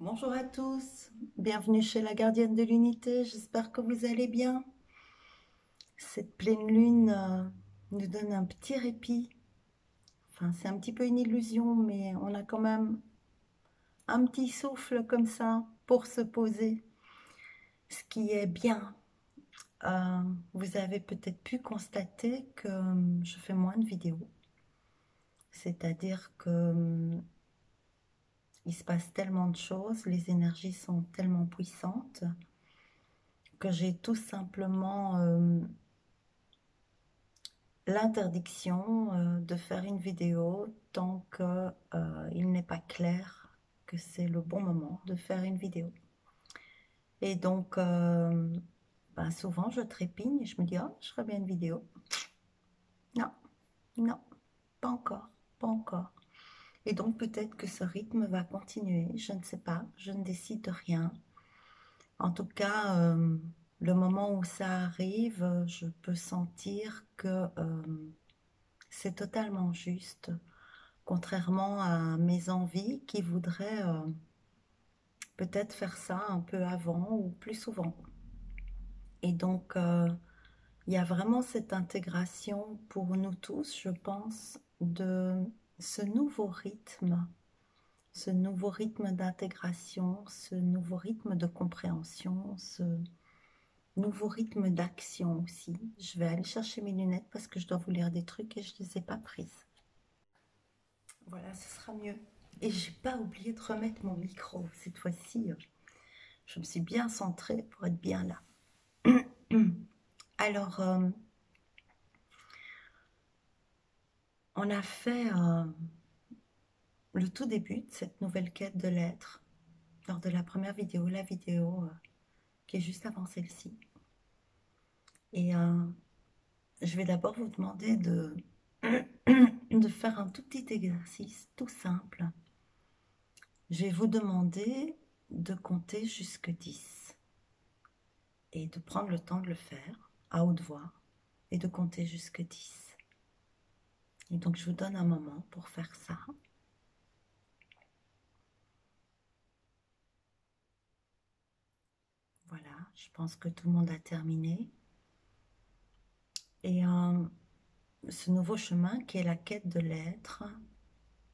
Bonjour à tous, bienvenue chez la gardienne de l'unité, j'espère que vous allez bien. Cette pleine lune nous donne un petit répit, enfin c'est un petit peu une illusion, mais on a quand même un petit souffle comme ça pour se poser, ce qui est bien. Vous avez peut-être pu constater que je fais moins de vidéos, c'est-à-dire que il se passe tellement de choses, les énergies sont tellement puissantes que j'ai tout simplement l'interdiction de faire une vidéo tant que il n'est pas clair que c'est le bon moment de faire une vidéo. Et donc, ben souvent je trépigne et je me dis, oh, je ferais bien une vidéo. Non, non, pas encore, pas encore. Et donc peut-être que ce rythme va continuer, je ne sais pas, je ne décide de rien. En tout cas, le moment où ça arrive, je peux sentir que c'est totalement juste, contrairement à mes envies qui voudraient peut-être faire ça un peu avant ou plus souvent. Et donc, il y a vraiment cette intégration pour nous tous, je pense, de ce nouveau rythme d'intégration, ce nouveau rythme de compréhension, ce nouveau rythme d'action aussi. Je vais aller chercher mes lunettes parce que je dois vous lire des trucs et je ne les ai pas prises. Voilà, ce sera mieux. Et j'ai pas oublié de remettre mon micro. Cette fois-ci, je me suis bien centrée pour être bien là. Alors, on a fait le tout début de cette nouvelle quête de l'être lors de la première vidéo, la vidéo qui est juste avant celle-ci. Et je vais d'abord vous demander de faire un tout petit exercice tout simple. Je vais vous demander de compter jusque 10 et de prendre le temps de le faire à haute voix et de compter jusque 10. Et donc je vous donne un moment pour faire ça. Voilà, je pense que tout le monde a terminé. Et ce nouveau chemin qui est la quête de l'être,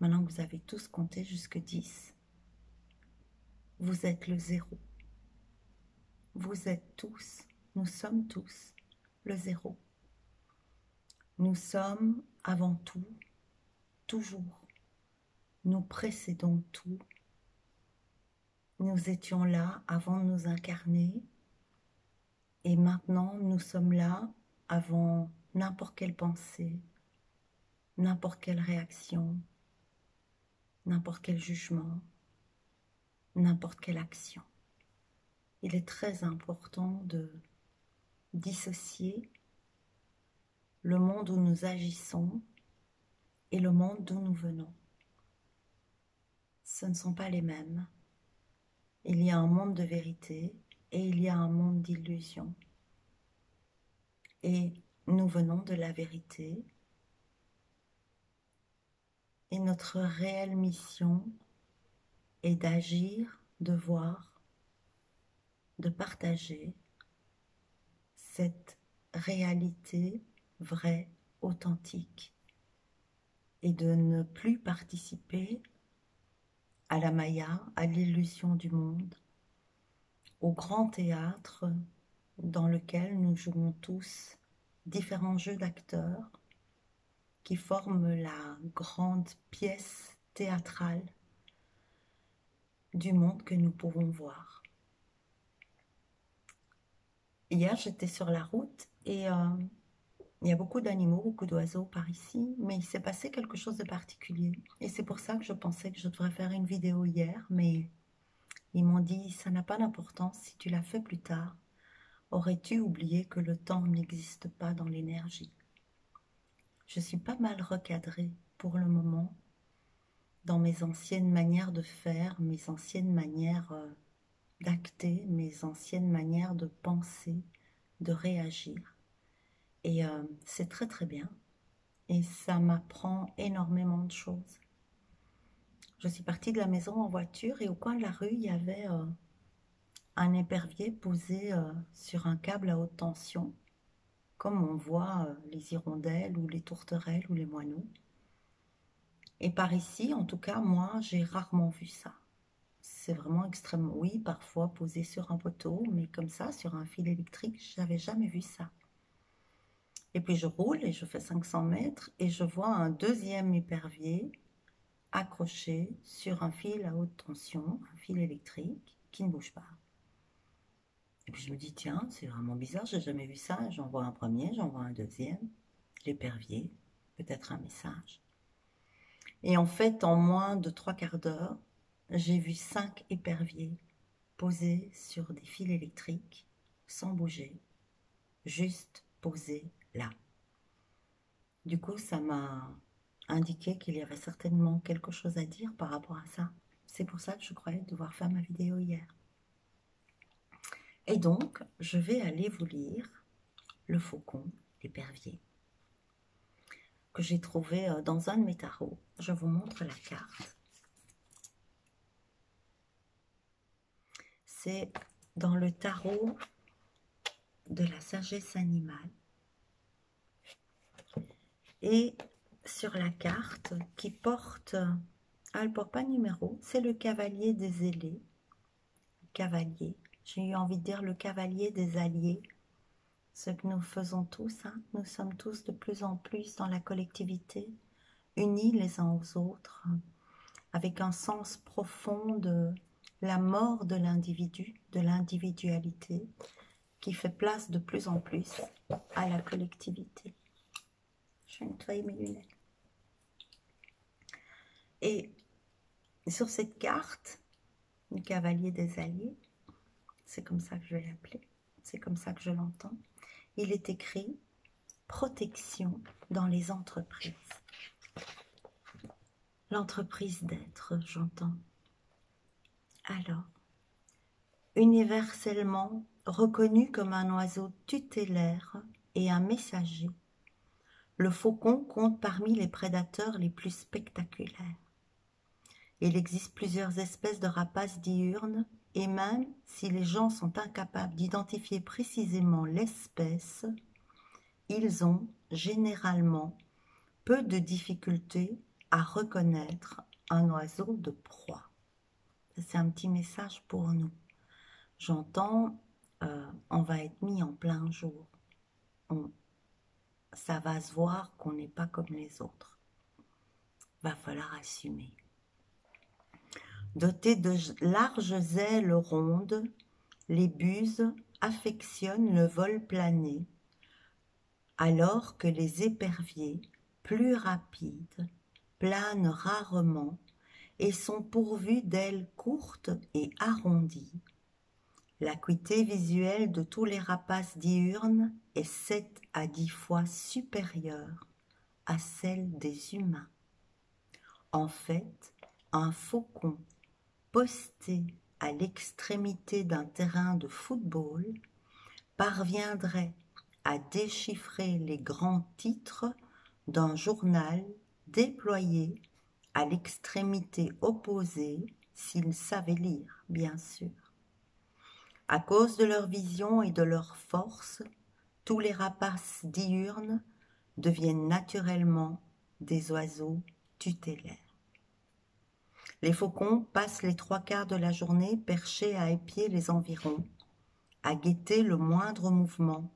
maintenant que vous avez tous compté jusque 10, vous êtes le zéro. Vous êtes tous, nous sommes tous le zéro. Nous sommes avant tout, toujours. Nous précédons tout. Nous étions là avant de nous incarner. Et maintenant, nous sommes là avant n'importe quelle pensée, n'importe quelle réaction, n'importe quel jugement, n'importe quelle action. Il est très important de dissocier le monde où nous agissons et le monde d'où nous venons. Ce ne sont pas les mêmes. Il y a un monde de vérité et il y a un monde d'illusion. Et nous venons de la vérité. Et notre réelle mission est d'agir, de voir, de partager cette réalité vraie, authentique, et de ne plus participer à la maya, à l'illusion du monde, au grand théâtre dans lequel nous jouons tous différents jeux d'acteurs qui forment la grande pièce théâtrale du monde que nous pouvons voir. Hier, j'étais sur la route et il y a beaucoup d'animaux, beaucoup d'oiseaux par ici, mais il s'est passé quelque chose de particulier. Et c'est pour ça que je pensais que je devrais faire une vidéo hier, mais ils m'ont dit, ça n'a pas d'importance si tu la fais plus tard. Aurais-tu oublié que le temps n'existe pas dans l'énergie? Je suis pas mal recadrée pour le moment dans mes anciennes manières de faire, mes anciennes manières d'acter, mes anciennes manières de penser, de réagir. Et c'est très très bien. Et ça m'apprend énormément de choses. je suis partie de la maison en voiture et au coin de la rue, il y avait un épervier posé sur un câble à haute tension, comme on voit les hirondelles ou les tourterelles ou les moineaux. Et par ici, en tout cas, moi, j'ai rarement vu ça. C'est vraiment extrêmement, oui, parfois posé sur un poteau, mais comme ça, sur un fil électrique, j'avais jamais vu ça. Et puis je roule et je fais 500 mètres et je vois un deuxième épervier accroché sur un fil à haute tension, un fil électrique qui ne bouge pas. Et puis je me dis, tiens, c'est vraiment bizarre, j'ai jamais vu ça. J'en vois un premier, j'en vois un deuxième, l'épervier, peut-être un message. Et en fait, en moins de 3/4 d'heure, j'ai vu 5 éperviers posés sur des fils électriques, sans bouger, juste posés là. Du coup, ça m'a indiqué qu'il y avait certainement quelque chose à dire par rapport à ça. C'est pour ça que je croyais devoir faire ma vidéo hier. Et donc, je vais aller vous lire Le Faucon l'épervier que j'ai trouvé dans un de mes tarots. Je vous montre la carte. C'est dans le tarot de la sagesse animale. Et sur la carte qui porte, elle ne porte pas de numéro, c'est le cavalier des ailés. Cavalier, j'ai eu envie de dire le cavalier des alliés. Ce que nous faisons tous, hein, nous sommes tous de plus en plus dans la collectivité, unis les uns aux autres, avec un sens profond de la mort de l'individu, de l'individualité, qui fait place de plus en plus à la collectivité. Je vais nettoyer mes lunettes. Et sur cette carte, le cavalier des alliés, c'est comme ça que je vais l'appeler, c'est comme ça que je l'entends, il est écrit « Protection dans les entreprises ». L'entreprise d'être, j'entends. Alors, universellement reconnu comme un oiseau tutélaire et un messager, le faucon compte parmi les prédateurs les plus spectaculaires. Il existe plusieurs espèces de rapaces diurnes et même si les gens sont incapables d'identifier précisément l'espèce, ils ont généralement peu de difficultés à reconnaître un oiseau de proie. C'est un petit message pour nous. J'entends, on va être mis en plein jour. Ça va se voir qu'on n'est pas comme les autres. Va falloir assumer. Dotés de larges ailes rondes, les buses affectionnent le vol plané, alors que les éperviers, plus rapides, planent rarement et sont pourvus d'ailes courtes et arrondies. L'acuité visuelle de tous les rapaces diurnes est 7 à 10 fois supérieure à celle des humains. En fait, un faucon posté à l'extrémité d'un terrain de football parviendrait à déchiffrer les grands titres d'un journal déployé à l'extrémité opposée s'il savait lire, bien sûr. À cause de leur vision et de leur force, tous les rapaces diurnes deviennent naturellement des oiseaux tutélaires. Les faucons passent les 3/4 de la journée perchés à épier les environs, à guetter le moindre mouvement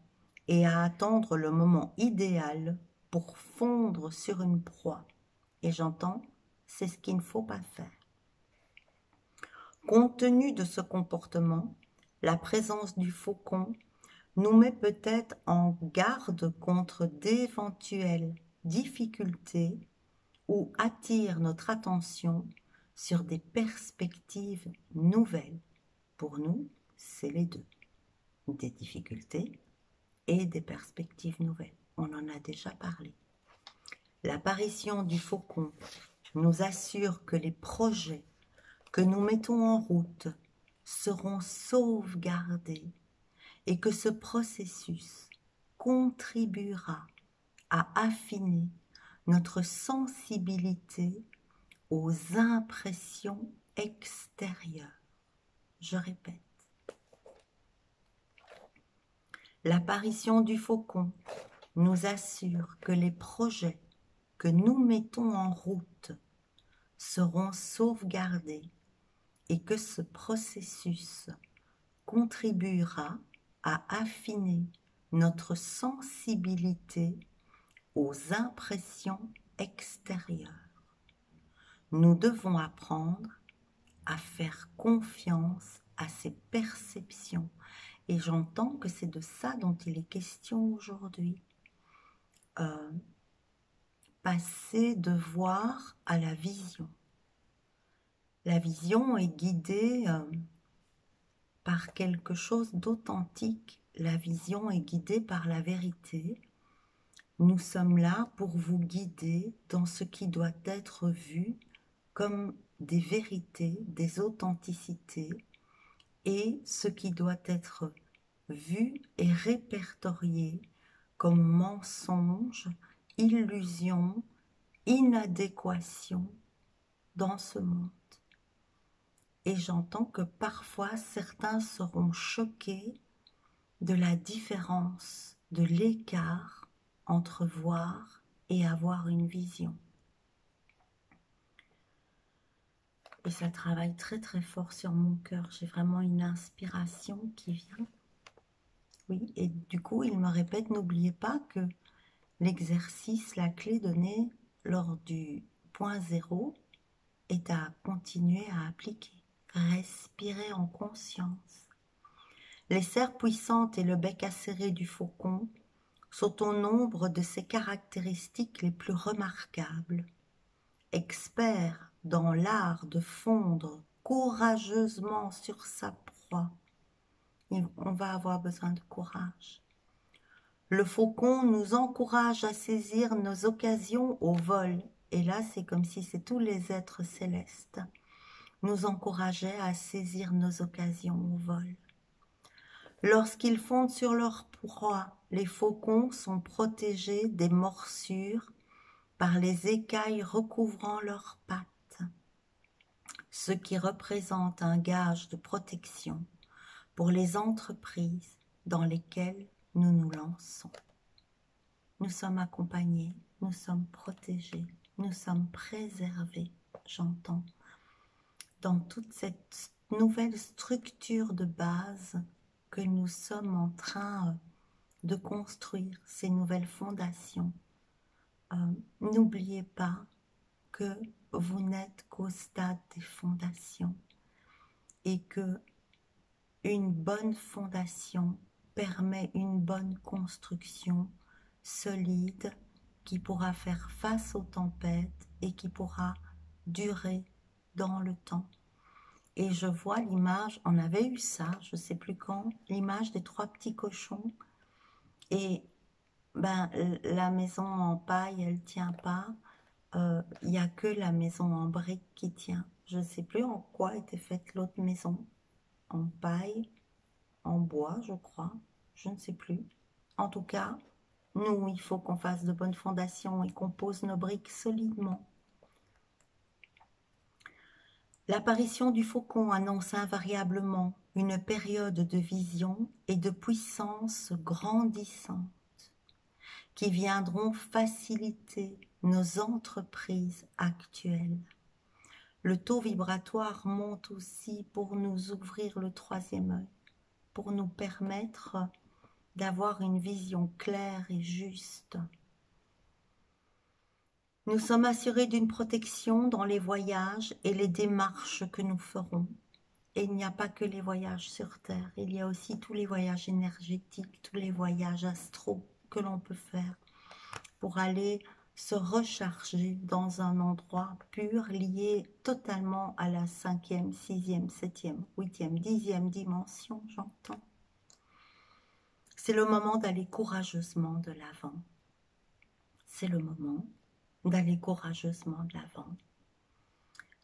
et à attendre le moment idéal pour fondre sur une proie. Et j'entends, c'est ce qu'il ne faut pas faire. Compte tenu de ce comportement, la présence du faucon nous met peut-être en garde contre d'éventuelles difficultés ou attire notre attention sur des perspectives nouvelles. Pour nous, c'est les deux, des difficultés et des perspectives nouvelles. On en a déjà parlé. L'apparition du faucon nous assure que les projets que nous mettons en route seront sauvegardés et que ce processus contribuera à affiner notre sensibilité aux impressions extérieures. Je répète. L'apparition du faucon nous assure que les projets que nous mettons en route seront sauvegardés et que ce processus contribuera à affiner notre sensibilité aux impressions extérieures. Nous devons apprendre à faire confiance à ces perceptions. Et j'entends que c'est de ça dont il est question aujourd'hui. Passer de voir à la vision. La vision est guidée par quelque chose d'authentique. La vision est guidée par la vérité. Nous sommes là pour vous guider dans ce qui doit être vu comme des vérités, des authenticités, et ce qui doit être vu et répertorié comme mensonge, illusion, inadéquation dans ce monde. Et j'entends que parfois certains seront choqués de la différence, de l'écart entre voir et avoir une vision. Et ça travaille très très fort sur mon cœur. J'ai vraiment une inspiration qui vient. Oui, et du coup, il me répète, n'oubliez pas que l'exercice, la clé donnée lors du point zéro est à continuer à appliquer. Respirer en conscience. Les serres puissantes et le bec acéré du faucon sont au nombre de ses caractéristiques les plus remarquables. Expert dans l'art de fondre courageusement sur sa proie, on va avoir besoin de courage. Le faucon nous encourage à saisir nos occasions au vol. Et là, c'est comme si c'est tous les êtres célestes nous encourageaient à saisir nos occasions au vol. Lorsqu'ils fondent sur leur proie, les faucons sont protégés des morsures par les écailles recouvrant leurs pattes, ce qui représente un gage de protection pour les entreprises dans lesquelles nous nous lançons. Nous sommes accompagnés, nous sommes protégés, nous sommes préservés, j'entends, dans toute cette nouvelle structure de base que nous sommes en train de construire, ces nouvelles fondations. N'oubliez pas que vous n'êtes qu'au stade des fondations et que une bonne fondation permet une bonne construction solide qui pourra faire face aux tempêtes et qui pourra durer dans le temps. Et je vois l'image, on avait eu ça, je ne sais plus quand, l'image des 3 petits cochons. Et ben, la maison en paille, elle ne tient pas. Il n'y a que la maison en brique qui tient. Je ne sais plus en quoi était faite l'autre maison. En paille, en bois, je crois. Je ne sais plus. En tout cas, nous, il faut qu'on fasse de bonnes fondations et qu'on pose nos briques solidement. L'apparition du faucon annonce invariablement une période de vision et de puissance grandissante qui viendront faciliter nos entreprises actuelles. Le taux vibratoire monte aussi pour nous ouvrir le 3e œil, pour nous permettre d'avoir une vision claire et juste. Nous sommes assurés d'une protection dans les voyages et les démarches que nous ferons. Et il n'y a pas que les voyages sur Terre, il y a aussi tous les voyages énergétiques, tous les voyages astraux que l'on peut faire pour aller se recharger dans un endroit pur lié totalement à la 5e, 6e, 7e, 8e, 10e dimension, j'entends. C'est le moment d'aller courageusement de l'avant. C'est le moment d'aller courageusement de l'avant.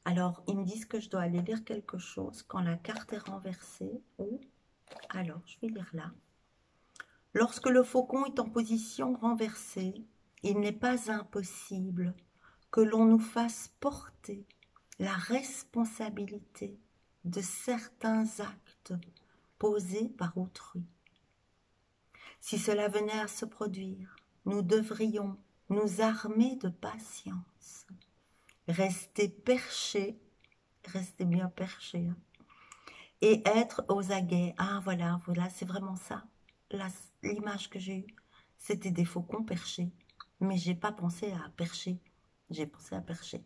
Alors, ils me disent que je dois aller lire quelque chose quand la carte est renversée. Oh, alors, je vais lire là. Lorsque le faucon est en position renversée, il n'est pas impossible que l'on nous fasse porter la responsabilité de certains actes posés par autrui. Si cela venait à se produire, nous devrions nous armer de patience, rester perchés, rester bien perchés, hein, et être aux aguets. Ah voilà, voilà, c'est vraiment ça. L'image que j'ai eue, c'était des faucons perchés. Mais j'ai pas pensé à percher, j'ai pensé à percher.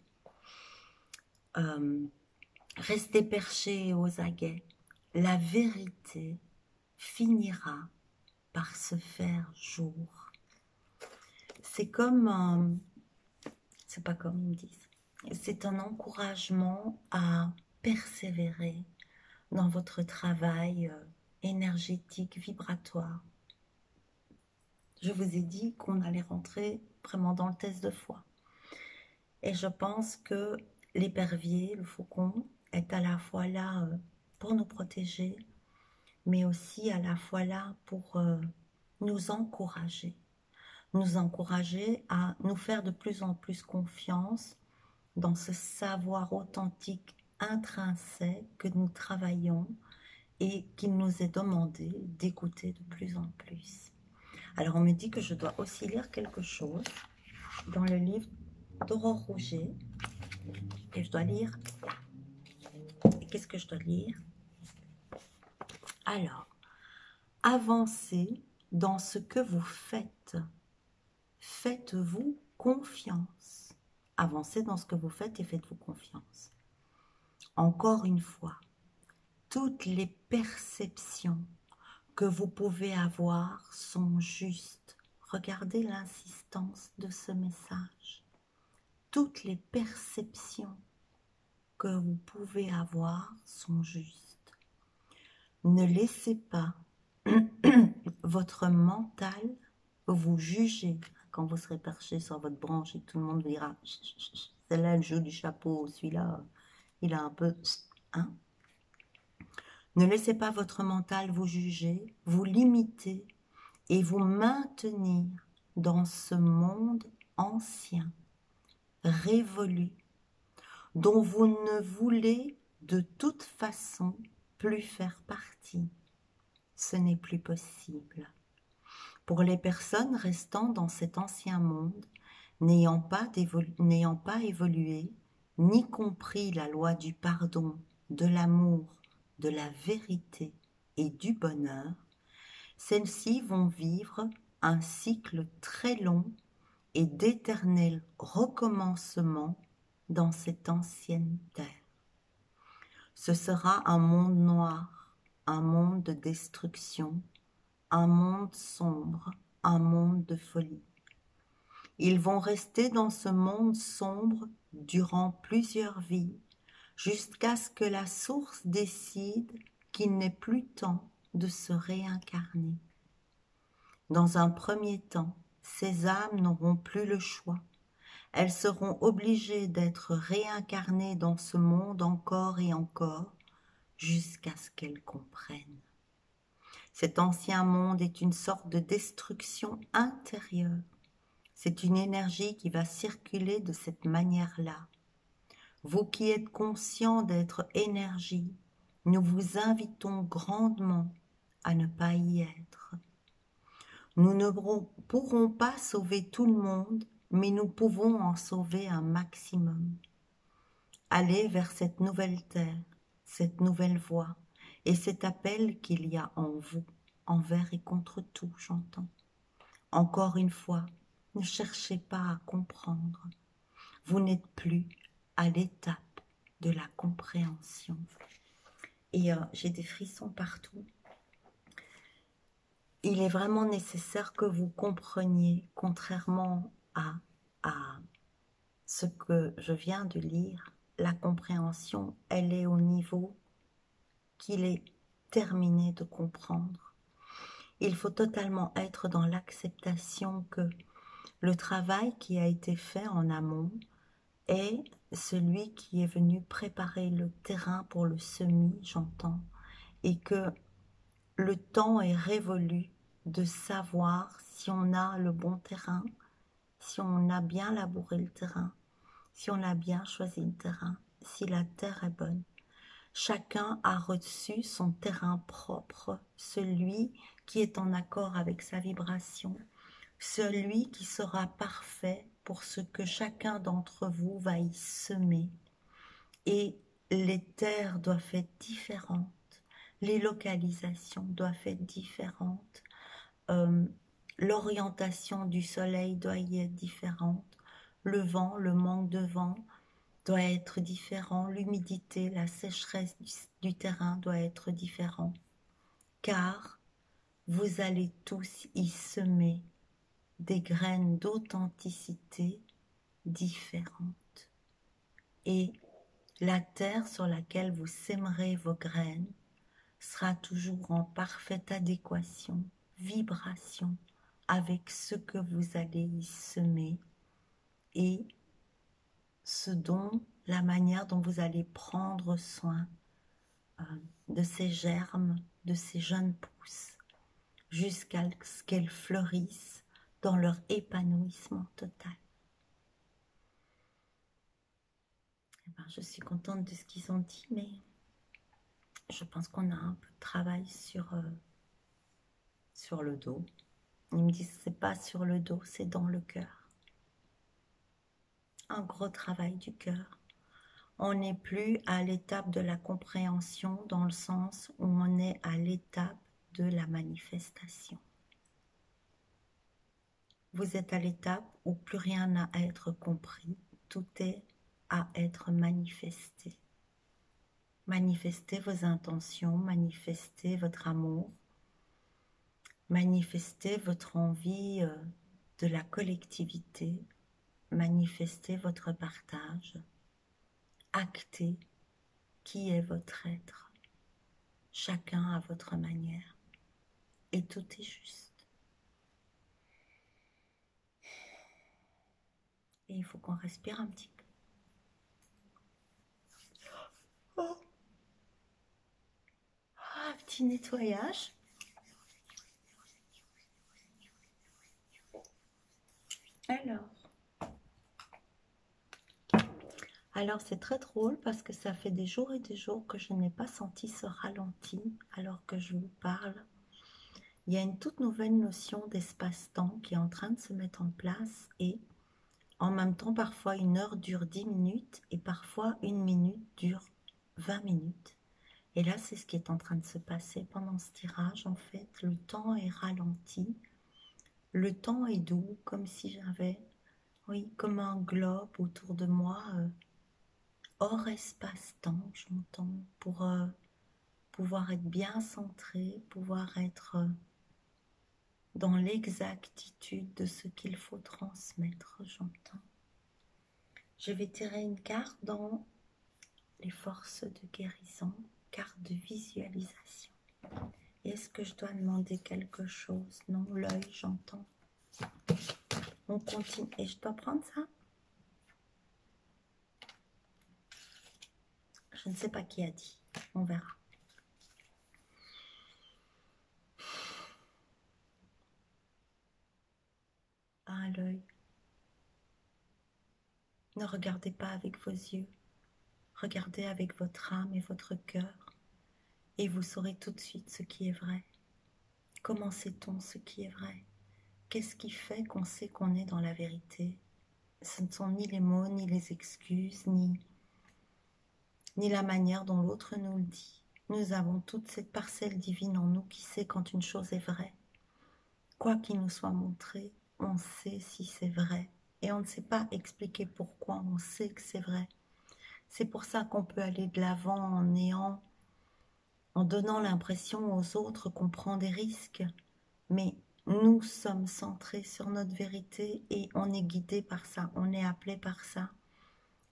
Rester perché aux aguets. La vérité finira par se faire jour. C'est comme, c'est pas comme ils me disent, c'est un encouragement à persévérer dans votre travail énergétique, vibratoire. Je vous ai dit qu'on allait rentrer vraiment dans le test de foi. Et je pense que l'épervier, le faucon, est à la fois là pour nous protéger, mais aussi à la fois là pour nous encourager à nous faire de plus en plus confiance dans ce savoir authentique intrinsèque que nous travaillons et qu'il nous est demandé d'écouter de plus en plus. Alors on me dit que je dois aussi lire quelque chose dans le livre d'Aurore Rouget, et je dois lire là. Et qu'est-ce que je dois lire? Alors, avancez dans ce que vous faites. Faites-vous confiance. Avancez dans ce que vous faites et faites-vous confiance. Encore une fois, toutes les perceptions que vous pouvez avoir sont justes. Regardez l'insistance de ce message. Toutes les perceptions que vous pouvez avoir sont justes. Ne laissez pas votre mental vous juger quand vous serez perché sur votre branche et tout le monde vous dira « celle-là, elle joue du chapeau, celui-là, il a un peu... hein ». Ne laissez pas votre mental vous juger, vous limiter et vous maintenir dans ce monde ancien, révolu, dont vous ne voulez de toute façon plus faire partie. Ce n'est plus possible. Pour les personnes restant dans cet ancien monde, n'ayant pas évolué, ni compris la loi du pardon, de l'amour, de la vérité et du bonheur, celles-ci vont vivre un cycle très long et d'éternel recommencement dans cette ancienne terre. Ce sera un monde noir, un monde de destruction, un monde sombre, un monde de folie. Ils vont rester dans ce monde sombre durant plusieurs vies, jusqu'à ce que la source décide qu'il n'est plus temps de se réincarner. Dans un premier temps, ces âmes n'auront plus le choix. Elles seront obligées d'être réincarnées dans ce monde encore et encore, jusqu'à ce qu'elles comprennent. Cet ancien monde est une sorte de destruction intérieure. C'est une énergie qui va circuler de cette manière-là. Vous qui êtes conscients d'être énergie, nous vous invitons grandement à ne pas y être. Nous ne pourrons pas sauver tout le monde, mais nous pouvons en sauver un maximum. Allez vers cette nouvelle terre, cette nouvelle voie, et cet appel qu'il y a en vous, envers et contre tout, j'entends. Encore une fois, ne cherchez pas à comprendre. Vous n'êtes plus à l'étape de la compréhension. Et j'ai des frissons partout. Il est vraiment nécessaire que vous compreniez, contrairement à ce que je viens de lire, la compréhension, elle est au niveau qu'il est terminé de comprendre. Il faut totalement être dans l'acceptation que le travail qui a été fait en amont est celui qui est venu préparer le terrain pour le semis, j'entends, et que le temps est révolu de savoir si on a le bon terrain, si on a bien labouré le terrain, si on a bien choisi le terrain, si la terre est bonne. Chacun a reçu son terrain propre, celui qui est en accord avec sa vibration, celui qui sera parfait pour ce que chacun d'entre vous va y semer. Et les terres doivent être différentes, les localisations doivent être différentes, l'orientation du soleil doit y être différente, le vent, le manque de vent doit être différent, l'humidité, la sécheresse du terrain doit être différent, car vous allez tous y semer des graines d'authenticité différentes. Et la terre sur laquelle vous sèmerez vos graines sera toujours en parfaite adéquation, vibration avec ce que vous allez y semer et ce dont, la manière dont vous allez prendre soin de ces germes, de ces jeunes pousses, jusqu'à ce qu'elles fleurissent dans leur épanouissement total. Eh ben, je suis contente de ce qu'ils ont dit, mais je pense qu'on a un peu de travail sur le dos. Ils me disent c'est pas sur le dos, c'est dans le cœur. Un gros travail du cœur. On n'est plus à l'étape de la compréhension dans le sens où on est à l'étape de la manifestation. Vous êtes à l'étape où plus rien n'a à être compris, tout est à être manifesté. Manifestez vos intentions, manifestez votre amour, manifestez votre envie de la collectivité, manifestez votre partage, actez qui est votre être, chacun à votre manière, et tout est juste. Et il faut qu'on respire un petit peu. Oh. Ah, petit nettoyage. Alors c'est très drôle parce que ça fait des jours et des jours que je n'ai pas senti ce ralenti alors que je vous parle. Il y a une toute nouvelle notion d'espace-temps qui est en train de se mettre en place et en même temps parfois une heure dure 10 minutes et parfois une minute dure 20 minutes. Et là c'est ce qui est en train de se passer pendant ce tirage en fait. Le temps est ralenti, le temps est doux comme si j'avais, oui, comme un globe autour de moi hors espace-temps, j'entends, pour pouvoir être bien centré, pouvoir être dans l'exactitude de ce qu'il faut transmettre, j'entends. Je vais tirer une carte dans les forces de guérison, carte de visualisation. Est-ce que je dois demander quelque chose? Non, l'œil, j'entends. On continue. Et je dois prendre ça? Je ne sais pas qui a dit. On verra. Ah, l'œil. Ne regardez pas avec vos yeux. Regardez avec votre âme et votre cœur. Et vous saurez tout de suite ce qui est vrai. Comment sait-on ce qui est vrai? Qu'est-ce qui fait qu'on sait qu'on est dans la vérité? Ce ne sont ni les mots, ni les excuses, ni la manière dont l'autre nous le dit. Nous avons toute cette parcelle divine en nous qui sait quand une chose est vraie. Quoi qu'il nous soit montré, on sait si c'est vrai. Et on ne sait pas expliquer pourquoi on sait que c'est vrai. C'est pour ça qu'on peut aller de l'avant en donnant l'impression aux autres qu'on prend des risques. Mais nous sommes centrés sur notre vérité et on est guidé par ça, on est appelé par ça.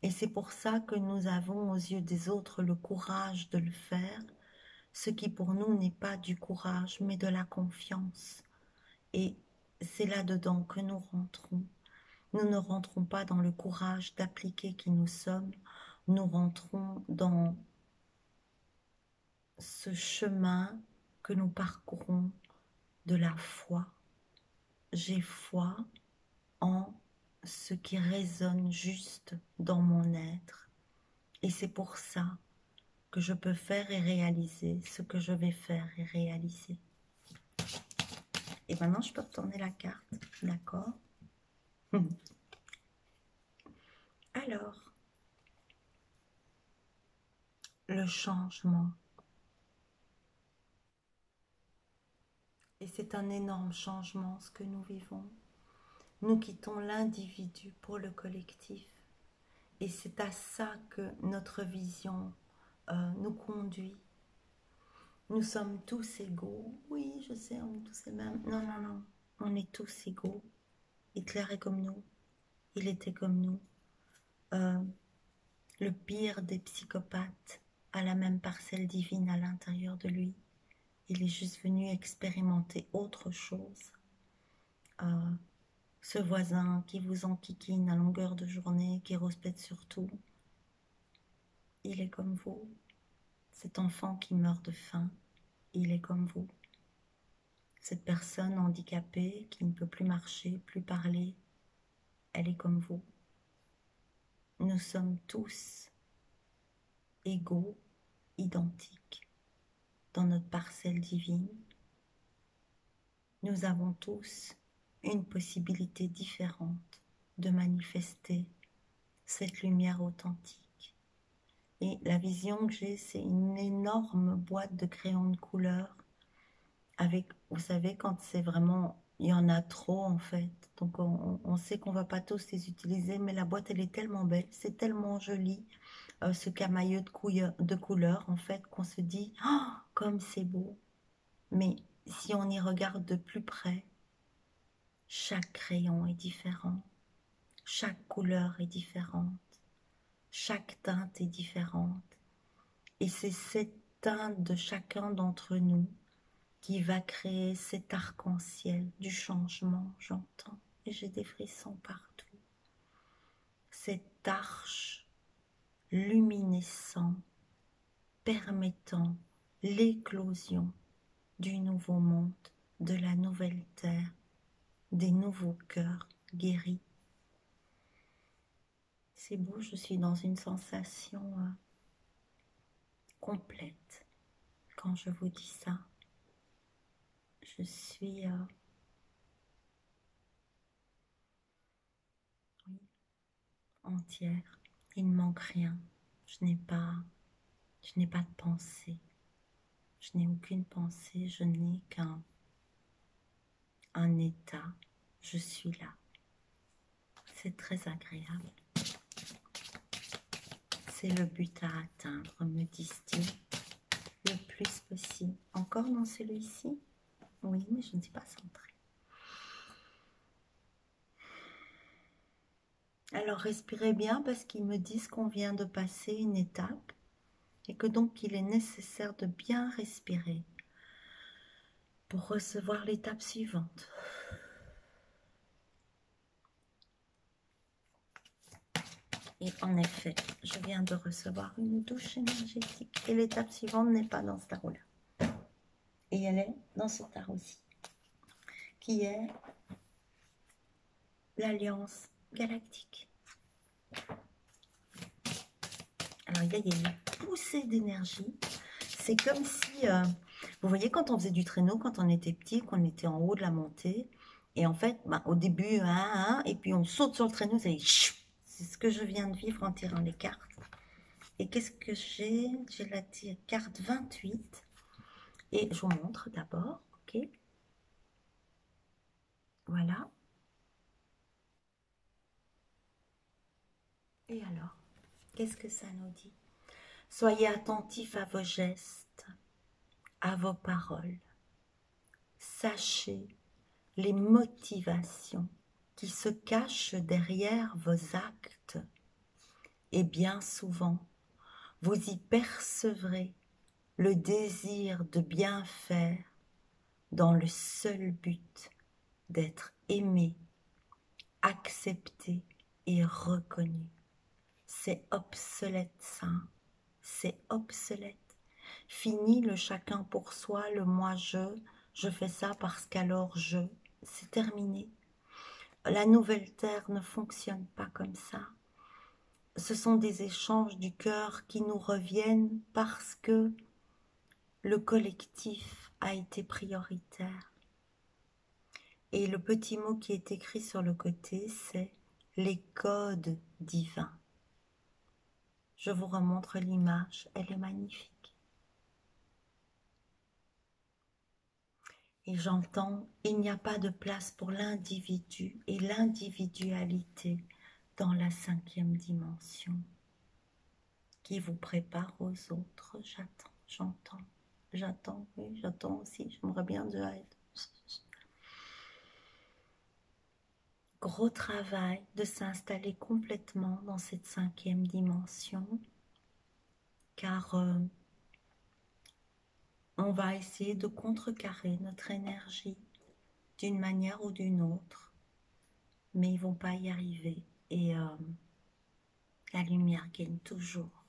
Et c'est pour ça que nous avons aux yeux des autres le courage de le faire, ce qui pour nous n'est pas du courage mais de la confiance. Et c'est là-dedans que nous rentrons. Nous ne rentrons pas dans le courage d'appliquer qui nous sommes, nous rentrons dans ce chemin que nous parcourons de la foi. J'ai foi en ce qui résonne juste dans mon être. Et c'est pour ça que je peux faire et réaliser ce que je vais faire et réaliser. Et maintenant, je peux retourner la carte, d'accord? Alors, le changement. Et c'est un énorme changement ce que nous vivons. Nous quittons l'individu pour le collectif. Et c'est à ça que notre vision nous conduit. Nous sommes tous égaux. Oui, je sais, on est tous les mêmes. Non, non, non. On est tous égaux. Hitler est comme nous. Il était comme nous. Euh, le pire des psychopathes a la même parcelle divine à l'intérieur de lui. Il est juste venu expérimenter autre chose. Ce voisin qui vous enquiquine à longueur de journée, qui rouspète sur tout, il est comme vous. Cet enfant qui meurt de faim, il est comme vous. Cette personne handicapée qui ne peut plus marcher, plus parler, elle est comme vous. Nous sommes tous égaux, identiques dans notre parcelle divine. Nous avons tous une possibilité différente de manifester cette lumière authentique. Et la vision que j'ai, c'est une énorme boîte de crayons de couleur avec, vous savez, quand c'est vraiment, il y en a trop en fait. Donc on sait qu'on va pas tous les utiliser, mais la boîte, elle est tellement belle, c'est tellement joli, ce camailleux de couleurs en fait, qu'on se dit, oh, comme c'est beau. Mais si on y regarde de plus près, chaque crayon est différent, chaque couleur est différente, chaque teinte est différente. Et c'est cette teinte de chacun d'entre nous qui va créer cet arc-en-ciel du changement, j'entends, et j'ai des frissons partout. Cette arche luminescente permettant l'éclosion du nouveau monde, de la nouvelle terre, des nouveaux cœurs guéris. C'est beau, je suis dans une sensation complète quand je vous dis ça. Je suis oui, entière. Il ne manque rien. Je n'ai pas de pensée. Je n'ai aucune pensée. Je n'ai qu'un état. Je suis là. C'est très agréable. C'est le but à atteindre, me disent-ils, le plus possible. Encore dans celui-ci? Oui, mais je ne suis pas centrée. Alors respirez bien parce qu'ils me disent qu'on vient de passer une étape et que donc il est nécessaire de bien respirer pour recevoir l'étape suivante. Et en effet, je viens de recevoir une douche énergétique et l'étape suivante n'est pas dans ce tarot-là. Et elle est dans ce tarot-ci, qui est l'Alliance Galactique. Alors il y a une poussée d'énergie. C'est comme si, vous voyez quand on faisait du traîneau, quand on était petit, qu'on était en haut de la montée, et en fait, au début, et puis on saute sur le traîneau, c'est ce que je viens de vivre en tirant les cartes. Et qu'est-ce que j'ai? J'ai la carte 28, et je vous montre d'abord, ok? Voilà. Et alors, qu'est-ce que ça nous dit? Soyez attentifs à vos gestes, à vos paroles. Sachez les motivations qui se cachent derrière vos actes. Et bien souvent, vous y percevrez le désir de bien faire dans le seul but d'être aimé, accepté et reconnu. C'est obsolète ça, c'est obsolète. Fini le chacun pour soi, le moi je fais ça parce qu'alors c'est terminé. La nouvelle terre ne fonctionne pas comme ça. Ce sont des échanges du cœur qui nous reviennent parce que le collectif a été prioritaire. Et le petit mot qui est écrit sur le côté, c'est les codes divins. Je vous remontre l'image, elle est magnifique. Et j'entends, il n'y a pas de place pour l'individu et l'individualité dans la 5e dimension qui vous prépare aux autres. J'attends, oui, j'attends aussi, j'aimerais bien de l'aide. Gros travail de s'installer complètement dans cette 5e dimension, car on va essayer de contrecarrer notre énergie d'une manière ou d'une autre, mais ils ne vont pas y arriver. Et la lumière gagne toujours.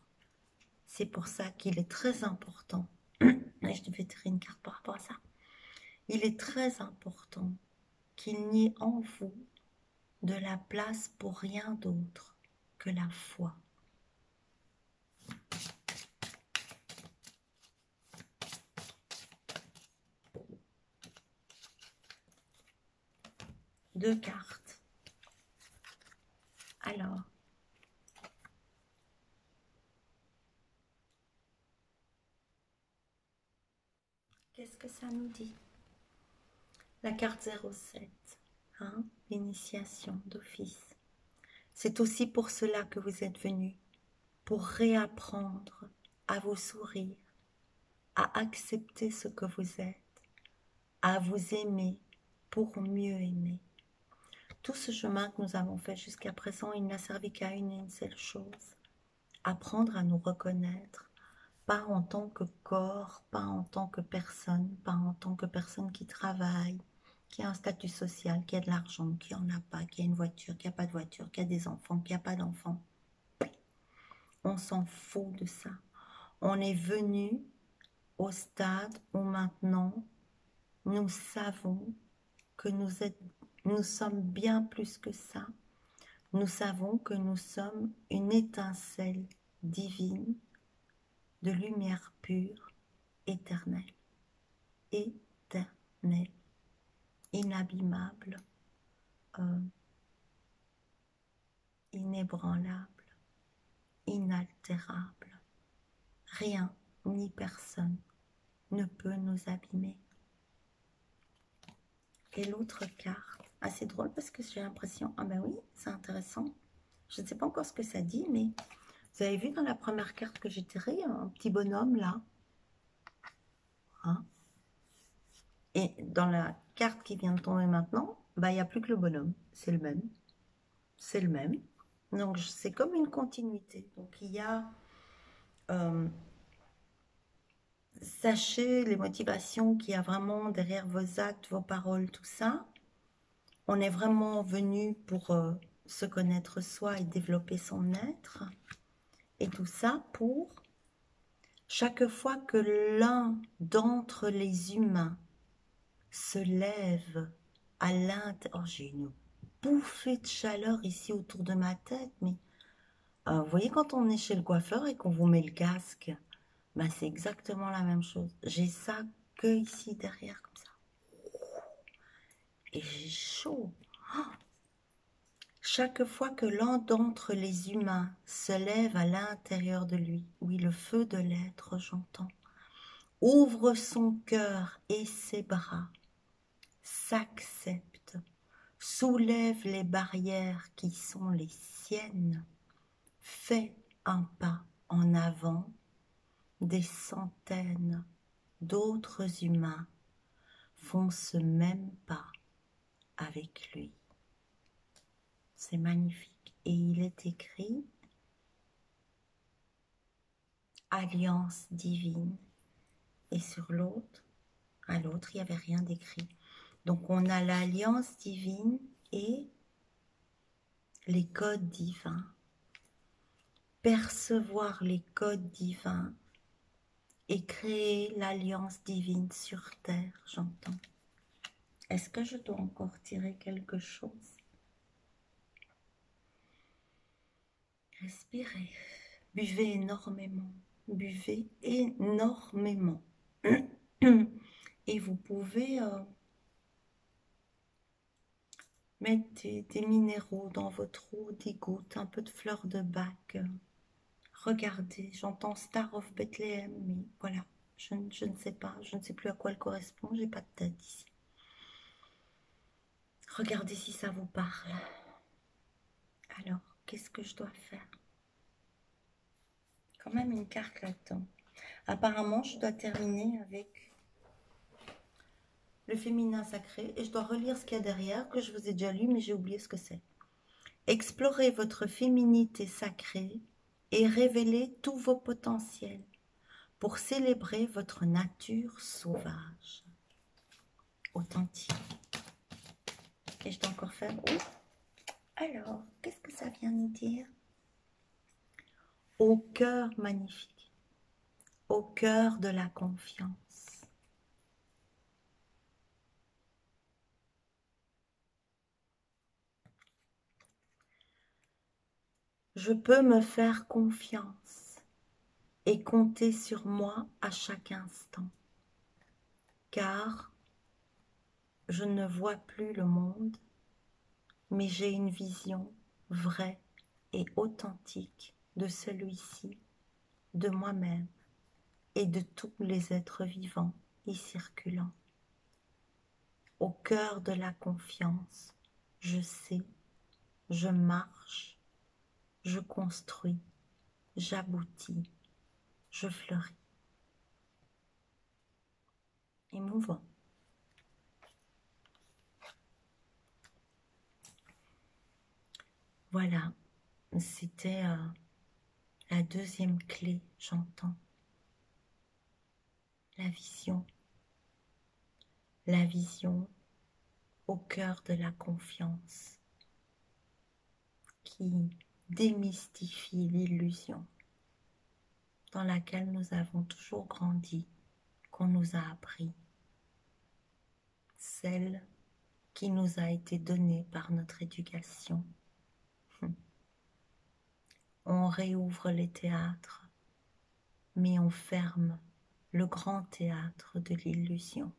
C'est pour ça qu'il est très important, et je devais tirer une carte par rapport à ça, il est très important qu'il n'y ait en vous de la place pour rien d'autre que la foi. Deux cartes. Alors, qu'est-ce que ça nous dit? La carte 07, hein, l'initiation d'office. C'est aussi pour cela que vous êtes venu, pour réapprendre à vous sourire, à accepter ce que vous êtes, à vous aimer pour mieux aimer. Tout ce chemin que nous avons fait jusqu'à présent, il n'a servi qu'à une et une seule chose, apprendre à nous reconnaître, pas en tant que corps, pas en tant que personne, pas en tant que personne qui travaille, qui a un statut social, qui a de l'argent, qui en a pas, qui a une voiture, qui a pas de voiture, qui a des enfants, qui a pas d'enfants. On s'en fout de ça. On est venu au stade où maintenant nous savons que nous sommes bien plus que ça. Nous savons que nous sommes une étincelle divine de lumière pure, éternelle, éternelle, inabîmable, inébranlable, inaltérable. Rien ni personne ne peut nous abîmer. Et l'autre carte, c'est drôle parce que j'ai l'impression, ah ben oui, c'est intéressant. Je ne sais pas encore ce que ça dit, mais vous avez vu dans la première carte que j'ai tirée, un petit bonhomme là. Hein? Et dans la carte qui vient de tomber maintenant, bah, il n'y a plus que le bonhomme. C'est le même. C'est le même. Donc, c'est comme une continuité. Donc, il y a... sachez les motivations qu'il y a vraiment derrière vos actes, vos paroles, tout ça. On est vraiment venu pour se connaître soi et développer son être. Et tout ça pour chaque fois que l'un d'entre les humains se lève à l'intérieur. Oh, j'ai une bouffée de chaleur ici autour de ma tête, mais vous voyez quand on est chez le coiffeur et qu'on vous met le casque, ben, c'est exactement la même chose. J'ai ça que ici derrière comme ça. Et j'ai chaud. Oh, chaque fois que l'un d'entre les humains se lève à l'intérieur de lui, oui, le feu de l'être, j'entends, ouvre son cœur et ses bras, s'accepte, soulève les barrières qui sont les siennes, fait un pas en avant, des centaines d'autres humains font ce même pas avec lui. C'est magnifique. Et il est écrit Alliance divine. Et sur l'autre, à l'autre, il n'y avait rien d'écrit. Donc on a l'alliance divine et les codes divins. Percevoir les codes divins et créer l'alliance divine sur terre, j'entends. Est-ce que je dois encore tirer quelque chose? Respirez. Buvez énormément. Buvez énormément. Et vous pouvez mettre des minéraux dans votre eau, des gouttes, un peu de fleurs de bac. Regardez, j'entends Star of Bethlehem, mais voilà, je ne sais pas, je ne sais plus à quoi elle correspond, j'ai pas de tête ici. Regardez si ça vous parle. Alors, qu'est-ce que je dois faire? Quand même une carte là-dedans. Apparemment, je dois terminer avec le féminin sacré et je dois relire ce qu'il y a derrière, que je vous ai déjà lu, mais j'ai oublié ce que c'est. Explorez votre féminité sacrée et révélez tous vos potentiels pour célébrer votre nature sauvage, authentique. Et je dois encore faire... Alors, qu'est-ce que ça vient nous dire? Au cœur magnifique, au cœur de la confiance. Je peux me faire confiance et compter sur moi à chaque instant, car je ne vois plus le monde, mais j'ai une vision vraie et authentique de celui-ci, de moi-même et de tous les êtres vivants y circulant. Au cœur de la confiance, je sais, je marche, je construis, j'aboutis, je fleuris. Émouvant. Voilà, c'était la deuxième clé, j'entends. La vision. La vision au cœur de la confiance qui démystifie l'illusion dans laquelle nous avons toujours grandi, qu'on nous a appris. Celle qui nous a été donnée par notre éducation. On réouvre les théâtres, mais on ferme le grand théâtre de l'illusion.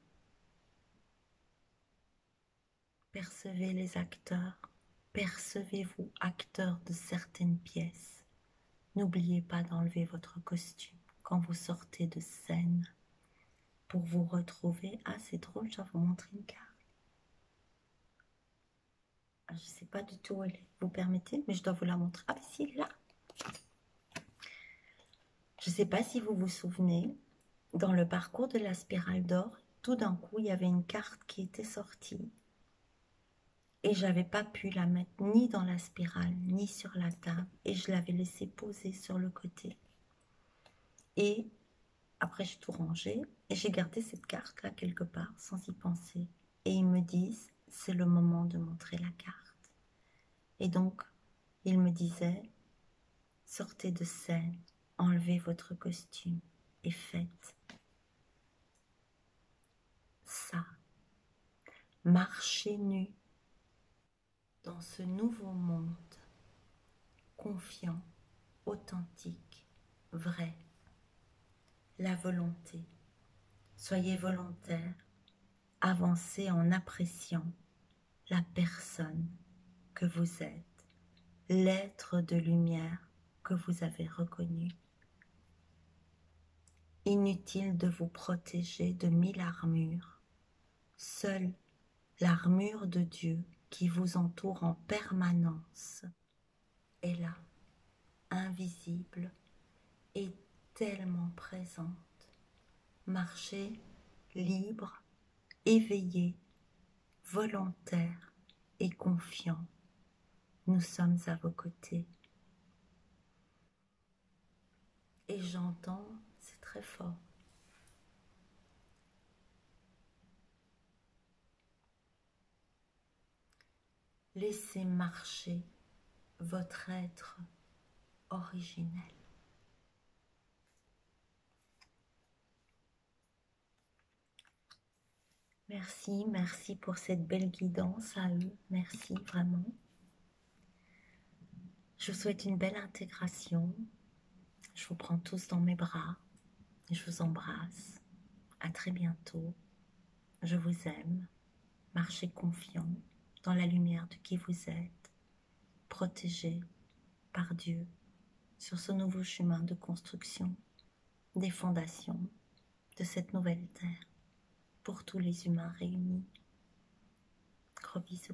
Percevez les acteurs, percevez-vous acteurs de certaines pièces. N'oubliez pas d'enlever votre costume quand vous sortez de scène pour vous retrouver. Ah, c'est drôle, je dois vous montrer une carte. Ah, je ne sais pas du tout où elle est, vous permettez, mais je dois vous la montrer. Ah, si, elle est là. Je ne sais pas si vous vous souvenez, dans le parcours de la spirale d'or, tout d'un coup, il y avait une carte qui était sortie. Et je n'avais pas pu la mettre ni dans la spirale, ni sur la table. Et je l'avais laissée poser sur le côté. Et après, j'ai tout rangé. Et j'ai gardé cette carte-là quelque part, sans y penser. Et ils me disent, c'est le moment de montrer la carte. Et donc, ils me disaient, sortez de scène, enlevez votre costume et faites ça. Marchez nu dans ce nouveau monde, confiant, authentique, vrai. La volonté. Soyez volontaire, avancez en appréciant la personne que vous êtes, l'être de lumière que vous avez reconnu. Inutile de vous protéger de 1000 armures. Seule l'armure de Dieu qui vous entoure en permanence est là, invisible et tellement présente. Marchez libre, éveillé, volontaire et confiant. Nous sommes à vos côtés. Et j'entends, c'est très fort. Laissez marcher votre être originel. Merci, merci pour cette belle guidance à eux. Merci vraiment. Je vous souhaite une belle intégration. Je vous prends tous dans mes bras et je vous embrasse. À très bientôt. Je vous aime. Marchez confiant dans la lumière de qui vous êtes, protégé par Dieu sur ce nouveau chemin de construction des fondations de cette nouvelle terre pour tous les humains réunis. Gros bisous.